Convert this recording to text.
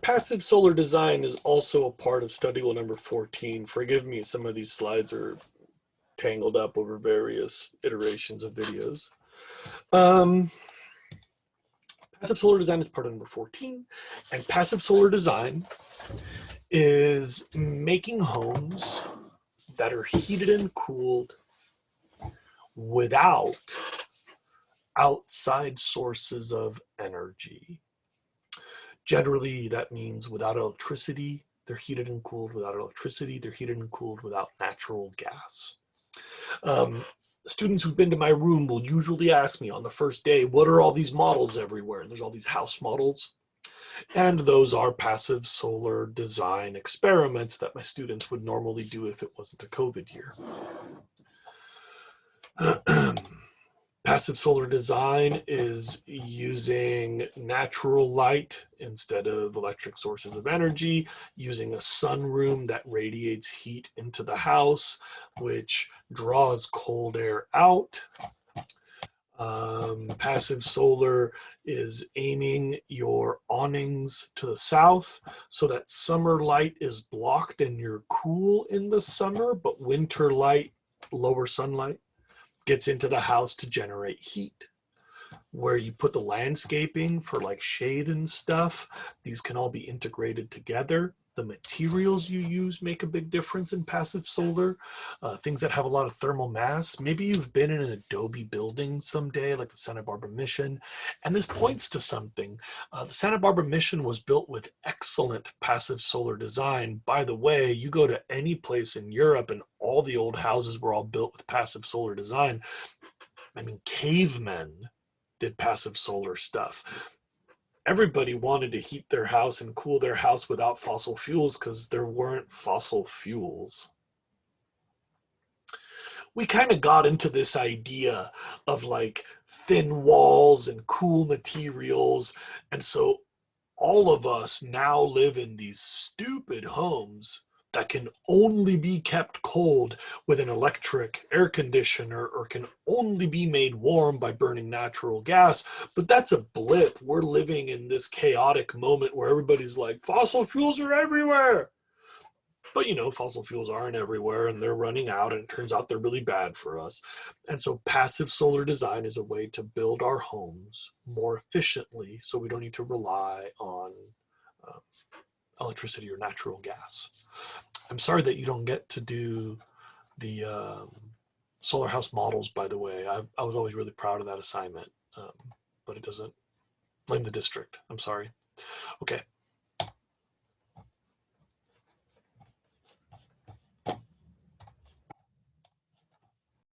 Passive solar design is also a part of study goal number 14. Forgive me, some of these slides are tangled up over various iterations of videos. Passive solar design is part of number 14, and passive solar design is making homes that are heated and cooled without outside sources of energy. Generally, that means without electricity, they're heated and cooled without electricity, they're heated and cooled without natural gas. Students who've been to my room will usually ask me on the first day, what are all these models everywhere? And there's all these house models. And those are passive solar design experiments that my students would normally do if it wasn't a COVID year. Passive solar design is using natural light instead of electric sources of energy, using a sunroom that radiates heat into the house, which draws cold air out. Passive solar is aiming your awnings to the south so that summer light is blocked and you're cool in the summer, but winter light, lower sunlight, gets into the house to generate heat. Where you put the landscaping for like shade and stuff, these can all be integrated together. The materials you use make a big difference in passive solar. Things that have a lot of thermal mass. Maybe you've been in an Adobe building someday, like the Santa Barbara Mission, and this points to something. The Santa Barbara Mission was built with excellent passive solar design. By the way, you go to any place in Europe and all the old houses were all built with passive solar design. I mean, cavemen did passive solar stuff. Everybody wanted to heat their house and cool their house without fossil fuels because there weren't fossil fuels. We kind of got into this idea of like thin walls and cool materials. And so all of us now live in these stupid homes that can only be kept cold with an electric air conditioner or can only be made warm by burning natural gas. But that's a blip. We're living in this chaotic moment where everybody's like, fossil fuels are everywhere. But you know, fossil fuels aren't everywhere and they're running out, and it turns out they're really bad for us. And so passive solar design is a way to build our homes more efficiently so we don't need to rely on electricity or natural gas. I'm sorry that you don't get to do the solar house models, by the way. I was always really proud of that assignment, but it doesn't. Blame the district. I'm sorry. Okay.